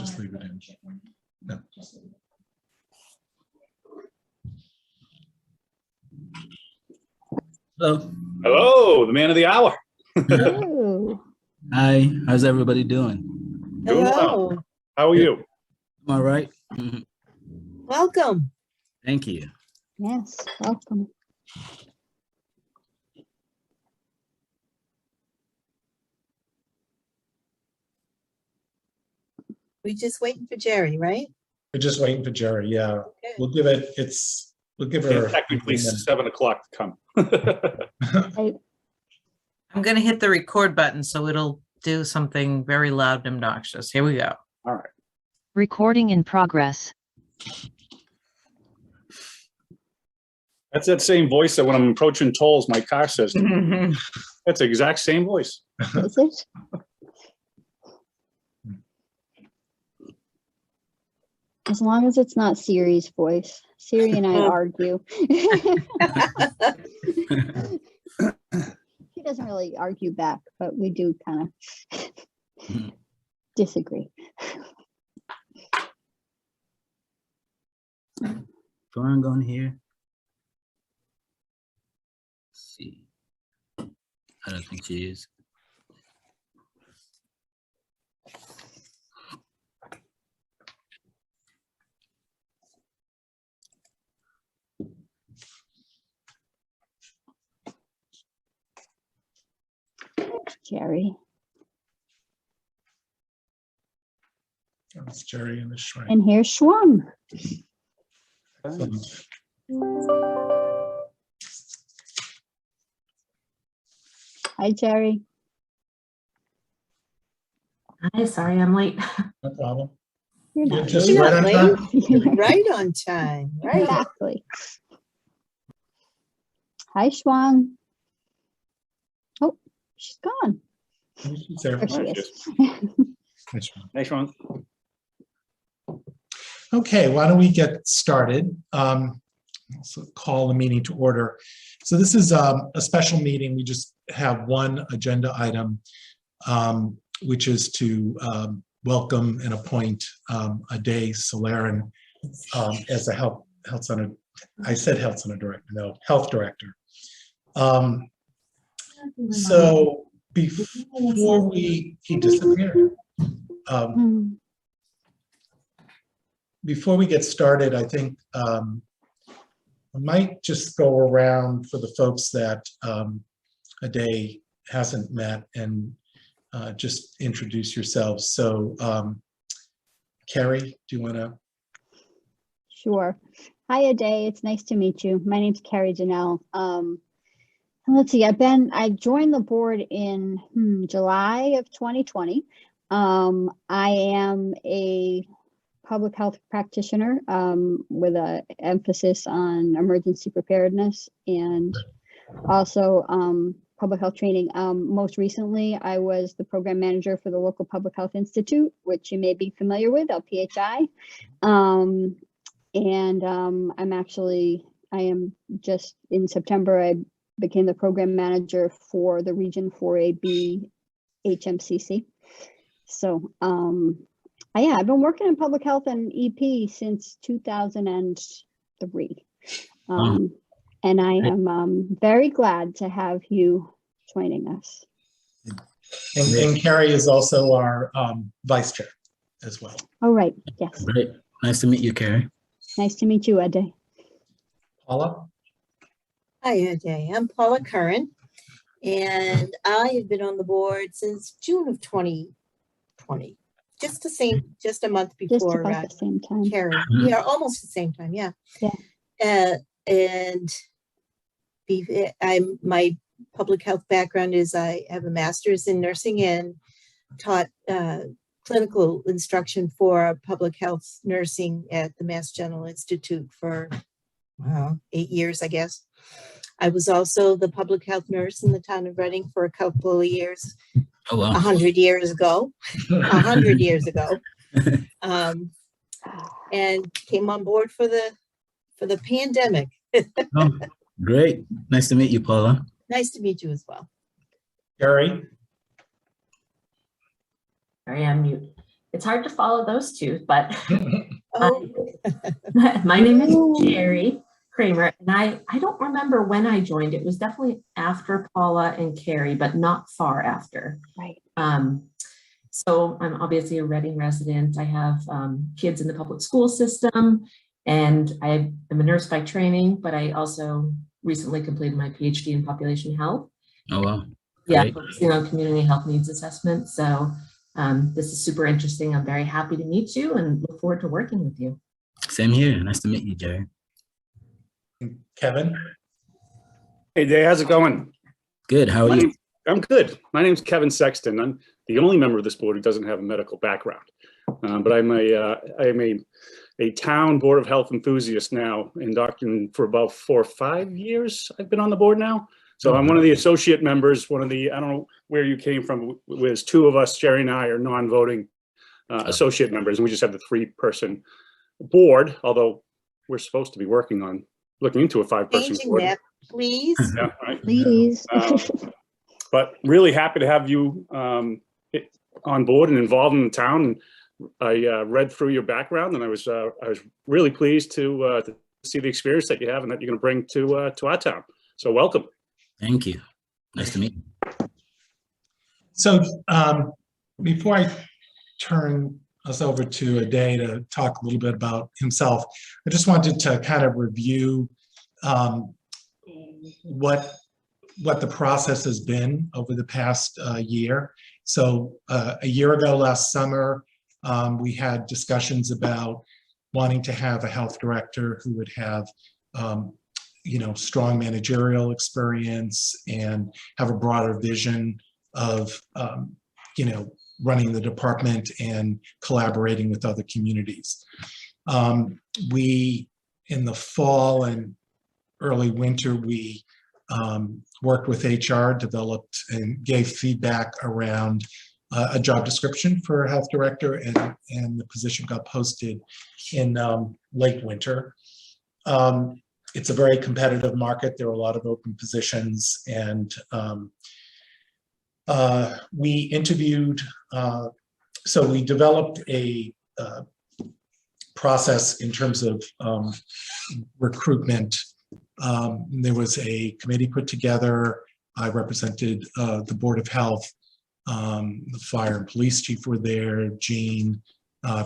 just leave it in. No. Hello. Hello, the man of the hour. Hello. Hi. How's everybody doing? Doing well. Hello. How are you? Am I right? Welcome. Thank you. Yes, welcome. We're just waiting for Jerry, right? We're just waiting for Jerry. Yeah, Okay. we'll give her. Technically 7 o'clock to come. I'm going to hit the record button so it'll do something very loud and obnoxious. Here we go. All right. Recording in progress. That's that same voice that when I'm approaching tolls, my car says, to me. That's the exact same voice. Is it? As long as it's not Siri's voice. Siri and I argue. He doesn't really argue back, but we do kind of disagree. Joanne going here. Let's see. I don't think she is. Jerry. It's Jerry in the shrine. And here's Schwung. Hi, Jerry. Hi, sorry, I'm late. No problem. You're You're not just late. right on Late. time. Right on time, right? Exactly. Hi, Schwang. Oh, she's gone. She's there. There she is. Nice one. Okay, why don't we get started? Also call the meeting to order. So this is a special meeting. We just have one agenda item, which is to welcome and appoint Ade Solarin as the health center. I said health center director, no, health director. So before he disappeared. Before we get started, I think I might just go around for the folks that Ade hasn't met and just introduce yourselves. So Carrie, do you want to? Sure. Hi, Ade. It's nice to meet you. My name's Carrie Janelle. Let's see. I joined the board in July of 2020. I am a public health practitioner with an emphasis on emergency preparedness and also public health training. Most recently, I was the program manager for the local Public Health Institute, which you may be familiar with, LPHI. I am just in September, I became the program manager for the Region 4AB HMCC. So yeah, I've been working in public health and EP since 2003. And I am very glad to have you joining us. And Carrie is also our vice chair as well. All right, yes. Great. Nice to meet you, Carrie. Nice to meet you, Ade. Paula? Hi, Ade. I'm Paula Curran, and I have been on the board since June of 2020. Just a month Just before about the same time. Carrie. Yeah, almost the same time, yeah. Yeah. My public health background is I have a master's in nursing and taught clinical instruction for public health nursing at the Mass General Institute for 8 years, I guess. I was also the public health nurse in the town of Reading for a couple of years, Oh, wow. 100 years ago, 100 years ago, and came on board for the pandemic. Oh, great. Nice to meet you, Paula. Nice to meet you as well. Carrie? Sorry, I'm mute. it's hard to follow those two, but Oh, my name is Jerry Kramer, and I don't remember when I joined. It was definitely after Paula and Carrie, but not far after. Right. So I'm obviously a Reading resident. I have kids in the public school system, and I am a nurse by training, but I also recently completed my PhD in population health. Oh, wow. Yeah, Great. focusing on community health needs assessment. So this is super interesting. I'm very happy to meet you and look forward to working with you. Same here. Nice to meet you, Jerry. Kevin? Hey, Day, how's it going? Good. How are you? I'm good. My name's Kevin Sexton. I'm the only member of this board who doesn't have a medical background. But I'm a town Board of Health enthusiast now, and doctoring for about 4 or 5 years. I've been on the board now. So I'm one of the associate members, one of the, I don't know where you came from, with 2 of us, Jerry and I, are non-voting associate members, and we just have the 3-person board, although we're supposed to be working on looking into a 5-person changing board. that, please. Yeah, right. Please. But really happy to have you on board and involved in the town. And I read through your background, and I was really pleased to see the experience that you have and that you're going to bring to our town. So welcome. Thank you. Nice to meet you. So before I turn us over to Aday to talk a little bit about himself, I just wanted to kind of review what the process has been over the past year. So a year ago, last summer, we had discussions about wanting to have a health director who would have strong managerial experience and have a broader vision of running the department and collaborating with other communities. We, in the fall and early winter, we worked with HR, developed and gave feedback around a job description for a health director, and the position got posted in late winter. It's a very competitive market. There are a lot of open positions, and we interviewed, so we developed a process in terms of recruitment. There was a committee put together. I represented the Board of Health. The fire and police chief were there, Jean,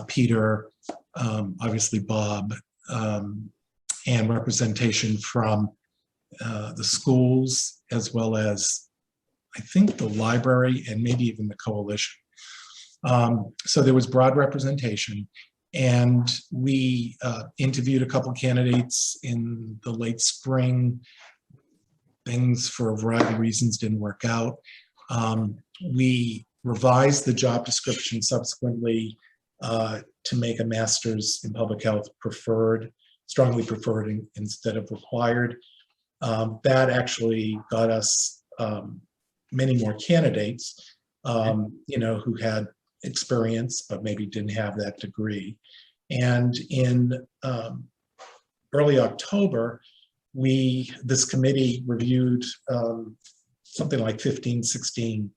Peter, obviously Bob, and representation from the schools, as well as, I think, the library and maybe even the coalition. So there was broad representation, and we interviewed a couple candidates in the late spring. Things, for a variety of reasons, didn't work out. We revised the job description subsequently to make a master's in public health preferred, strongly preferred instead of required. That actually got us many more candidates, who had experience but maybe didn't have that degree. And in early October, this committee reviewed something like 15, 16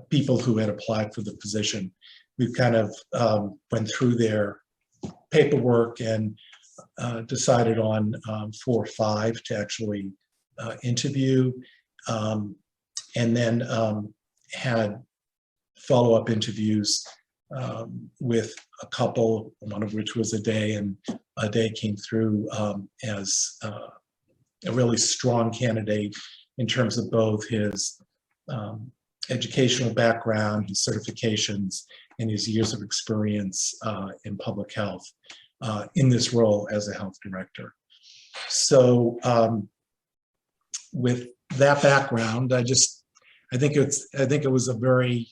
people who had applied for the position. We've kind of went through their paperwork and decided on 4 or 5 to actually interview, and then had follow-up interviews with a couple, one of which was Aday, and Aday came through as a really strong candidate in terms of both his educational background, his certifications, and his years of experience in public health in this role as a health director. So with that background, I think it was a very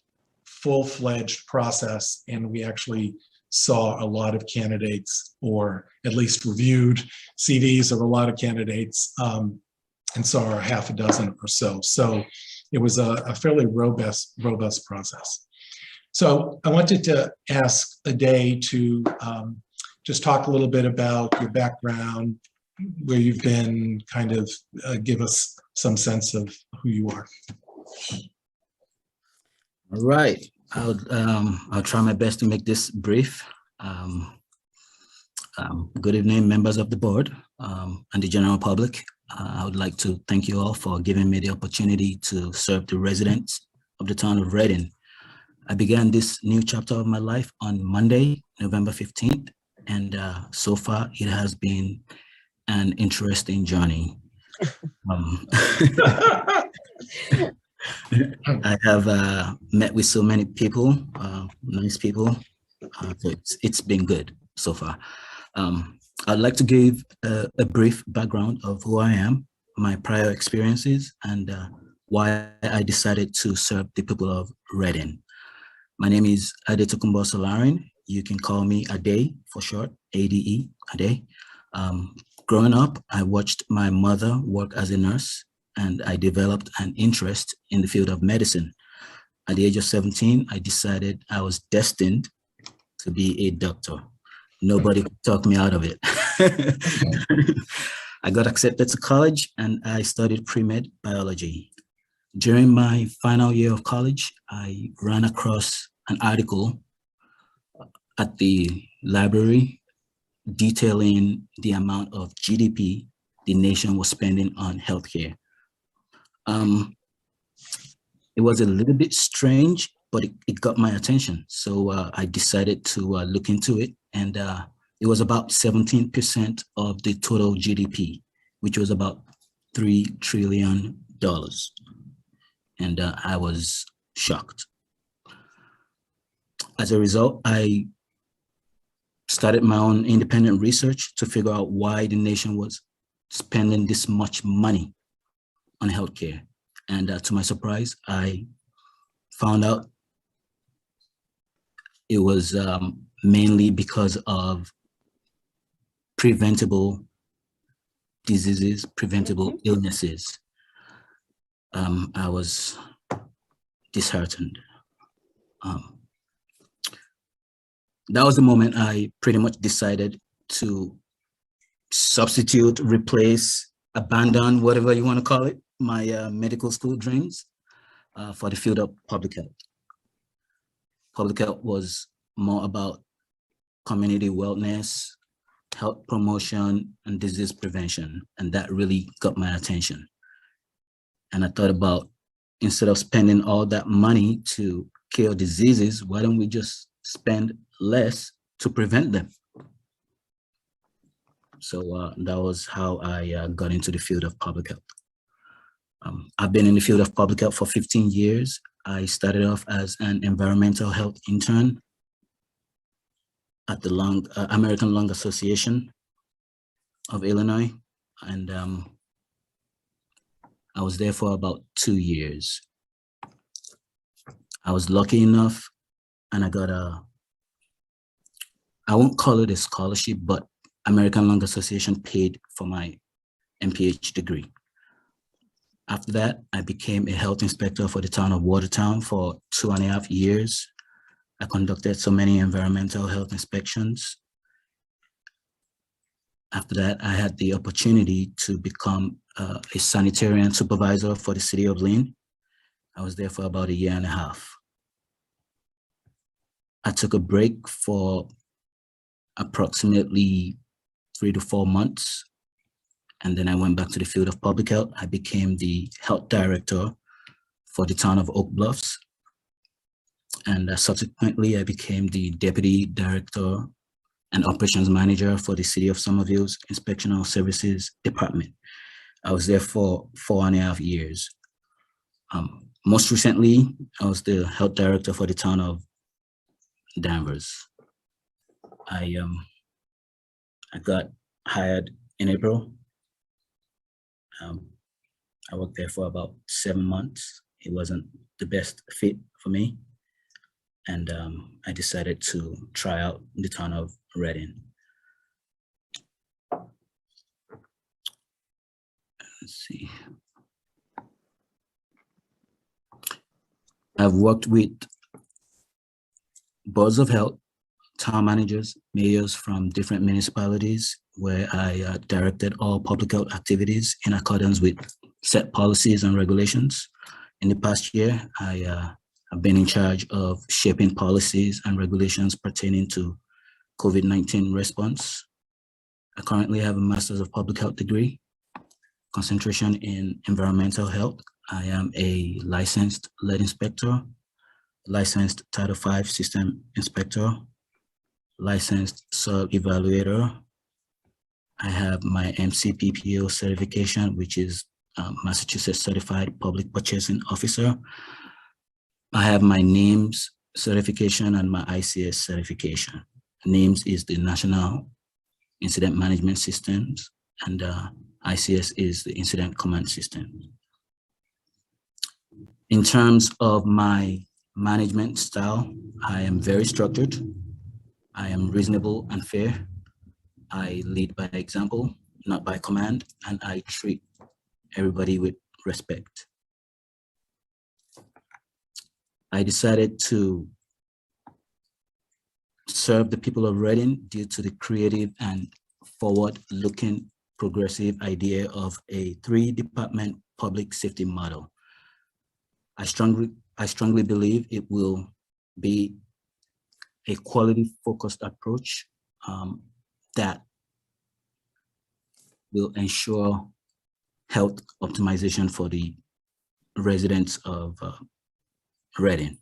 full-fledged process, and we actually saw a lot of candidates, or at least reviewed CVs of a lot of candidates, and saw a half a dozen or so. So it was a fairly robust process. So I wanted to ask Aday to just talk a little bit about your background, where you've been, kind of give us some sense of who you are. All right. I'll try my best to make this brief. Good evening, members of the board and the general public. I would like to thank you all for giving me the opportunity to serve the residents of the town of Reading. I began this new chapter of my life on Monday, November 15th, and so far it has been an interesting journey. I have met with so many people, nice people. So it's been good so far. I'd like to give a brief background of who I am, my prior experiences, and why I decided to serve the people of Reading. My name is Adetokunbo Solarin. You can call me Ade for short, ADE, Ade. Growing up, I watched my mother work as a nurse, and I developed an interest in the field of medicine. At the age of 17, I decided I was destined to be a doctor. Nobody could talk me out of it. I got accepted to college and I studied pre-med biology. During my final year of college, I ran across an article at the library detailing the amount of GDP the nation was spending on healthcare. It was a little bit strange, but it got my attention. So I decided to look into it, and it was about 17% of the total GDP, which was about $3 trillion. And I was shocked. As a result, I started my own independent research to figure out why the nation was spending this much money on healthcare. And to my surprise, I found out it was mainly because of preventable diseases, preventable illnesses. I was disheartened. That was the moment I pretty much decided to substitute, replace, abandon, whatever you want to call it, my medical school dreams for the field of public health. Public health was more about community wellness, health promotion, and disease prevention, and that really got my attention. And I thought about, instead of spending all that money to cure diseases, why don't we just spend less to prevent them? So that was how I got into the field of public health. I've been in the field of public health for 15 years. I started off as an environmental health intern at the American Lung Association of Illinois. And I was there for about 2 years. I was lucky enough and I got I won't call it a scholarship, but American Lung Association paid for my MPH degree. After that, I became a health inspector for the town of Watertown for 2.5 years. I conducted so many environmental health inspections. After that, I had the opportunity to become a sanitarian supervisor for the city of Lynn. I was there for about 1.5 years. I took a break for approximately 3 to 4 months. And then I went back to the field of public health. I became the health director for the town of Oak Bluffs. And subsequently, I became the deputy director and operations manager for the city of Somerville's Inspectional Services Department. I was there for 4.5 years. Most recently, I was the health director for the town of Danvers. I got hired in April. I worked there for about 7 months. It wasn't the best fit for me. And I decided to try out the town of Reading. Let's see. I've worked with boards of health, town managers, mayors from different municipalities, where I directed all public health activities in accordance with set policies and regulations. In the past year, I I've been in charge of shaping policies and regulations pertaining to COVID-19 response. I currently have a Master's of Public Health degree, concentration in environmental health. I am a licensed lead inspector, licensed Title V system inspector, licensed sub-evaluator. I have my MCPPO certification, which is Massachusetts Certified Public Purchasing Officer. I have my NAMES certification and my ICS certification. NAMES is the National Incident Management Systems, and ICS is the Incident Command System. In terms of my management style, I am very structured. I am reasonable and fair. I lead by example, not by command, and I treat everybody with respect. I decided to serve the people of Reading due to the creative and forward-looking progressive idea of a 3-department public safety model. I strongly believe it will be a quality-focused approach that will ensure health optimization for the residents of Reading.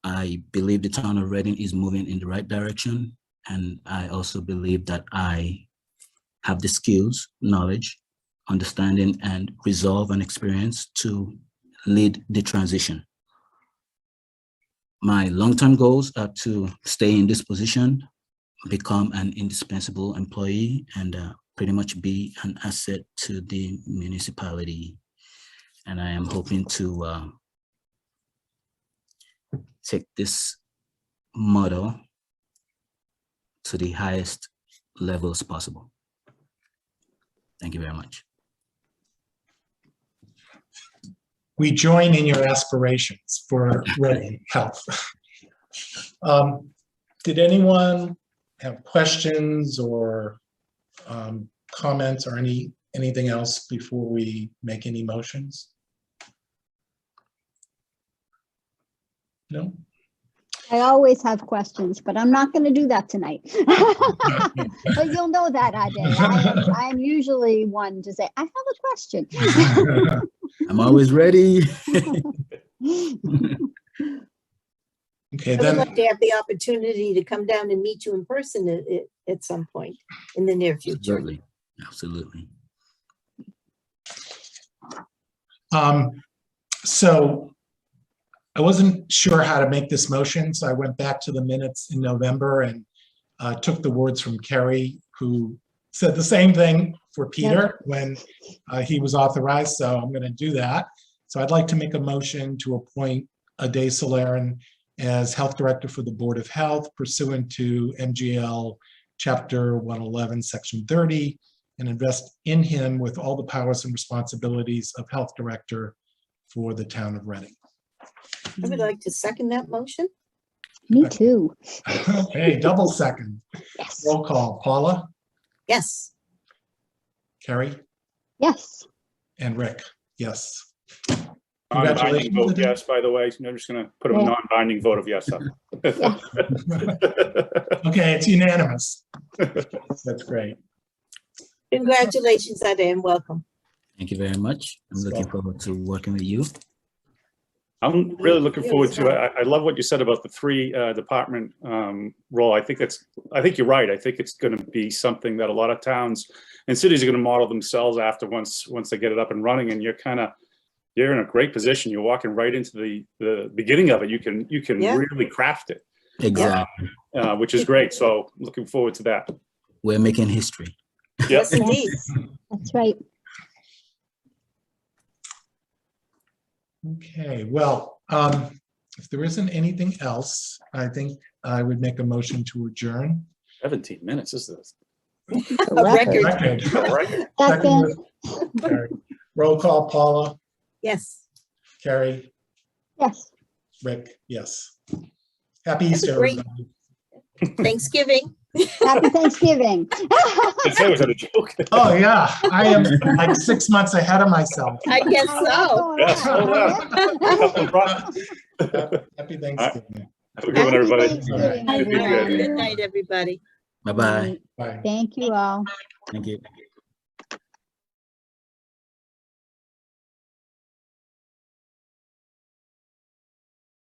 I believe the town of Reading is moving in the right direction, and I also believe that I have the skills, knowledge, understanding, and resolve and experience to lead the transition. My long-term goals are to stay in this position, become an indispensable employee, and pretty much be an asset to the municipality. And I am hoping to take this model to the highest levels possible. Thank you very much. We join in your aspirations for Reading Health. Did anyone have questions or comments or anything else before we make any motions? No? I always have questions, but I'm not going to do that tonight. But you'll know that, Ade. I'm usually one to say, I have a question. I'm always ready. Okay, I would then, like to have the opportunity to come down and meet you in person at some point in the near future. Absolutely, absolutely. so I wasn't sure how to make this motion, so I went back to the minutes in November and took the words from Kerry, who said the same thing for Peter when he was authorized, so I'm going to do that. So I'd like to make a motion to appoint Ade Solarin as Health Director for the Board of Health pursuant to MGL Chapter 111, Section 30, and invest in him with all the powers and responsibilities of Health Director for the town of Reading. I would like to second that motion. Me too. Okay, double second. Yes. Roll call. Paula, Yes. Carrie, Yes. and Rick. Yes. Non-binding Congratulations, vote Ade. yes, by the way. I'm just going to put a Yeah. non-binding vote of yes up. Okay, it's unanimous. That's great. Congratulations, Ade, and welcome. Thank you very much. I'm looking forward to working with you. I'm really looking forward to it. I love what you said about the 3-department role. I think you're right. I think it's going to be something that a lot of towns and cities are going to model themselves after once they get it up and running. And you're in a great position. You're walking right into the beginning of it. You can Yeah. really craft it, Exactly. which is great. So looking forward to that. We're making history. Yep. Yes, indeed. That's right. Okay, well, if there isn't anything else, I think I would make a motion to adjourn. 17 minutes is this. A record. Record. Right? Second. Carrie. Roll call. Paula, Yes. Carrie, Yes. Rick, yes. Happy Easter, great- everybody. Thanksgiving. Happy Thanksgiving. I'd say it was a joke. Oh, yeah, I am like 6 months ahead of myself. I guess so. Yes, hold on. Happy Thanksgiving. Have a good one, everybody. Thanksgiving, Good to be everyone. here. Good night, everybody. Bye-bye. Bye. Thank you all. Thank you.